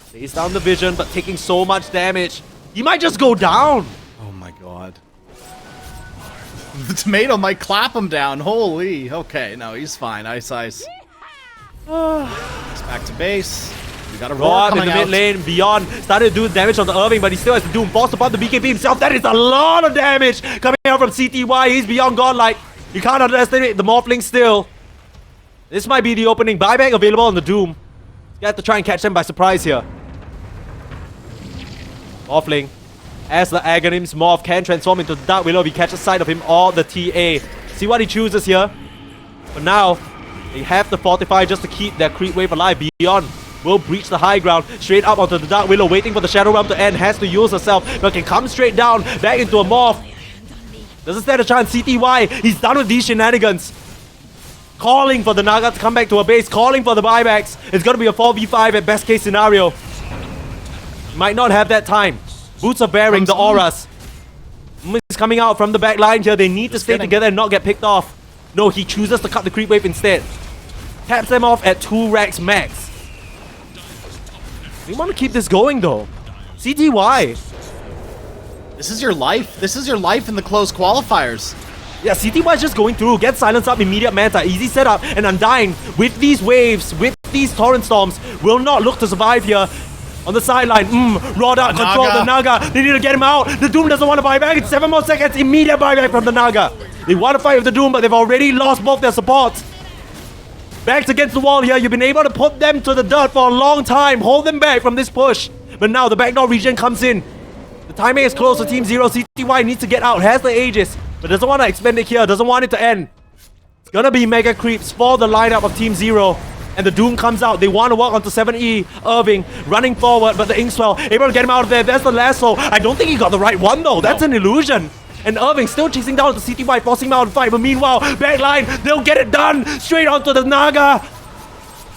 Stays down the vision, but taking so much damage. He might just go down. Oh my god. The tomato might clap him down. Holy. Okay, no, he's fine. Ice Ice. He's back to base. We got a roar in the mid lane. Beyond started to do damage on the Irving, but he still has to Doom. Forced upon the BKB himself. That is a lot of damage coming out from CTY. He's beyond godlike. You can't underestimate the Morphling still. This might be the opening. Buyback available on the Doom. You have to try and catch them by surprise here. Morphling, as the Aghanim's Morph can transform into the Dark Willow, he catches sight of him or the TA. See what he chooses here. But now, they have to fortify just to keep their creep wave alive. Beyond will breach the high ground, straight up onto the Dark Willow, waiting for the Shadow Realm to end. Has to use herself, but can come straight down, back into a Morph. Doesn't stand a chance. CTY, he's done with these shenanigans. Calling for the Naga to come back to a base, calling for the buybacks. It's gonna be a 4v5 at best case scenario. Might not have that time. Boots are bearing the auras. Is coming out from the back line here. They need to stay together and not get picked off. No, he chooses to cut the creep wave instead. Taps them off at 2 racks max. We want to keep this going though. CTY. This is your life. This is your life in the close qualifiers. Yeah, CTY is just going through. Get silence up, immediate Manta. Easy setup. And Undying with these waves, with these Torrent Storms, will not look to survive here. On the sideline, raw dart, control the Naga. They need to get him out. The Doom doesn't want to buy back. It's 7 more seconds. Immediate buyback from the Naga. They want to fight with the Doom, but they've already lost both their supports. Backs against the wall here. You've been able to put them to the dirt for a long time. Hold them back from this push. But now the backdoor regen comes in. The timing is close to Team Zero. CTY needs to get out. Has the Aegis, but doesn't want to expend it here. Doesn't want it to end. It's gonna be mega creeps for the lineup of Team Zero. And the Doom comes out. They want to walk onto 7E. Irving running forward, but the Inkswell able to get him out of there. There's the lasso. I don't think he got the right one though. That's an illusion. And Irving still chasing down the CTY, forcing him out to fight. But meanwhile, backline, they'll get it done. Straight onto the Naga.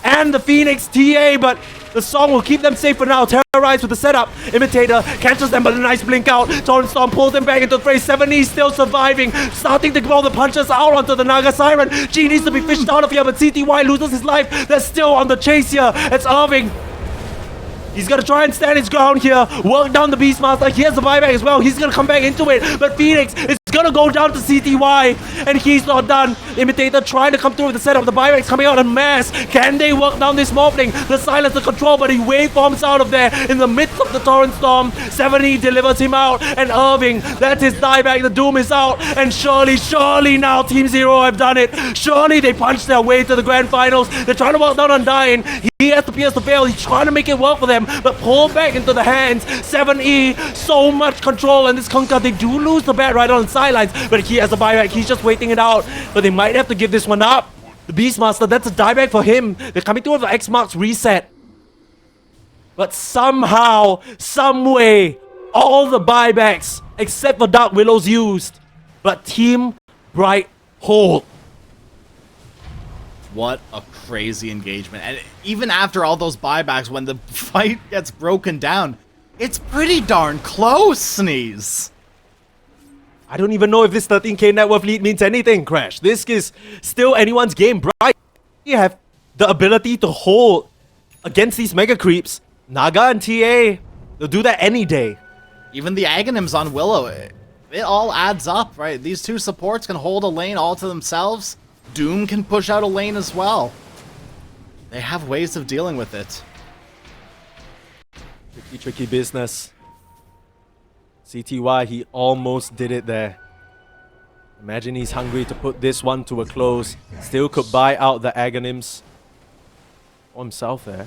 And the Phoenix TA, but the Song will keep them safe for now. Terrorized with the setup. Imitator catches them, but a nice blink out. Torrent Storm pulls them back into the fray. 7E still surviving. Starting to blow the punches out onto the Naga Siren. G needs to be fished out of here, but CTY loses his life. They're still on the chase here. It's Irving. He's gonna try and stand his ground here. Work down the Beastmaster. He has the buyback as well. He's gonna come back into it. But Phoenix is gonna go down to CTY. And he's not done. Imitator trying to come through with the setup. The buyback's coming out en masse. Can they work down this Morphling? The silence, the control, but he waveforms out of there in the midst of the Torrent Storm. 7E delivers him out. And Irving, that's his dieback. The Doom is out. And surely now Team Zero have done it. Surely they punched their way to the grand finals. They're trying to work down Undying. He has to pierce the veil. He's trying to make it work for them, but pull back into the hands. 7E, so much control, and this Kunkka, they do lose the bat right on the sidelines, but he has a buyback. He's just waiting it out, but they might have to give this one up. The Beastmaster, that's a dieback for him. They're coming through with the X marks reset. But somehow, someway, all the buybacks, except for Dark Willows used. But Team Bright hold. What a crazy engagement. And even after all those buybacks, when the fight gets broken down, it's pretty darn close, Sneeze. I don't even know if this 13k net worth lead means anything, Crash. This is still anyone's game. Bright, you have the ability to hold against these mega creeps. Naga and TA, they'll do that any day. Even the Aghanims on Willow, it all adds up, right? These two supports can hold a lane all to themselves. Doom can push out a lane as well. They have ways of dealing with it. Tricky business. CTY, he almost did it there. Imagine he's hungry to put this one to a close. Still could buy out the Aghanims for himself there.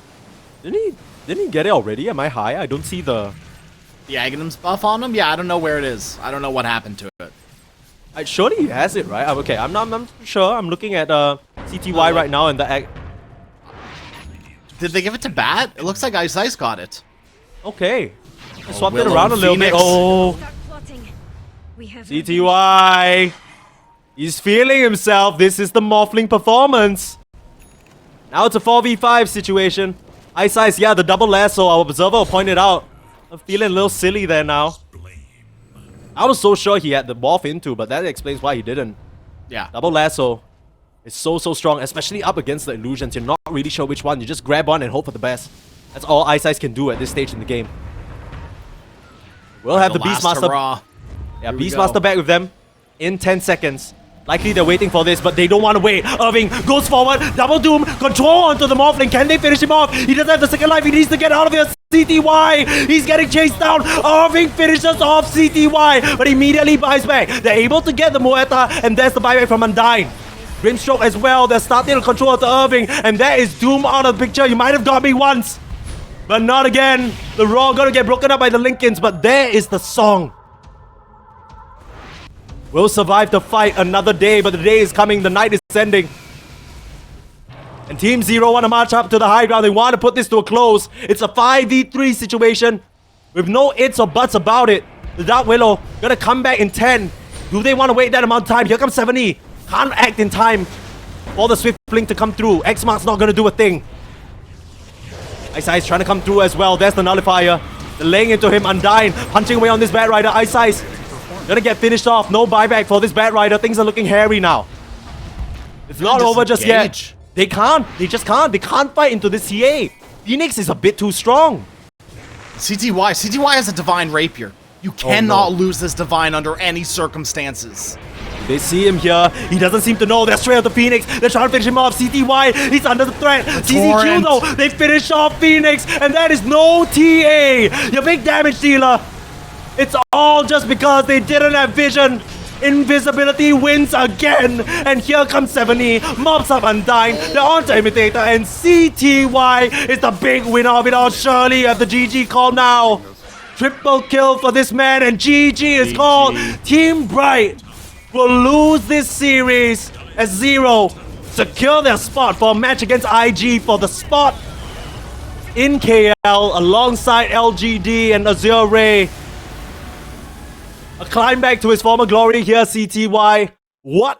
Didn't he get it already? Am I high? I don't see the Aghanims buff on him? Yeah, I don't know where it is. I don't know what happened to it. Surely he has it, right? Okay, I'm not sure. I'm looking at CTY right now and the Did they give it to Bat? It looks like Ice got it. Okay. I swapped it Willow around a little bit. Phoenix. Oh, CTY. He's feeling himself. This is the Morphling performance. Now it's a 4v5 situation. Ice, yeah, the double lasso, our observer pointed out. I'm feeling a little silly there now. I was so sure he had the morph into, but that explains why he didn't. Yeah. Double lasso is so strong, especially up against the illusions. You're not really sure which one. You just grab one and hope for the best. That's all Ice can do at this stage in the game. We'll have the Beastmaster. Yeah, Beastmaster back with them in 10 seconds. Likely they're waiting for this, but they don't want to wait. Irving goes forward, double doom, control onto the Morphling. Can they finish him off? He doesn't have the second life. He needs to get out of here. CTY, he's getting chased down. Irving finishes off CTY, but immediately buys back. They're able to get the Moeta, and there's the buyback from Undyne. Grimstroke as well. They're starting to control to Irving, and there is Doom out of the picture. You might have got me once, but not again. The Raw gonna get broken up by the Lincolns, but there is the song. We'll survive the fight another day, but the day is coming, the night is ending. And Team Zero want to march up to the high ground. They want to put this to a close. It's a 5v3 situation with no ifs or buts about it. The Dark Willow gonna come back in 10. Do they want to wait that amount of time? Here comes 70. Can't act in time for the Swift Blink to come through. X-Mark's not gonna do a thing. Ice trying to come through as well. There's the Nullifier. They're laying into him. Undyne punching away on this Bat Rider. Ice gonna get finished off. No buyback for this Bat Rider. Things are looking hairy now. It's not over just yet. They can't. They just can't. They can't fight into this CA. Phoenix is a bit too strong. CTY has a Divine Rapier. You cannot lose this Divine under any circumstances. They see him here. He doesn't seem to know. They're straight at the Phoenix. They're trying to finish him off. CTY, he's under the threat. CCQ though, they finish off Phoenix, and that is no TA. Your big damage dealer. It's all just because they didn't have vision. Invisibility wins again. And here comes 70. Mobs up Undyne. They're on to Imitator. And CTY is the big winner of it all. Surely at the GG call now. Triple kill for this man. And GG is called. Team Bright will lose this series as Zero secure their spot for a match against IG for the spot in KL alongside LGD and Azure Ray. A climb back to his former glory here, CTY. What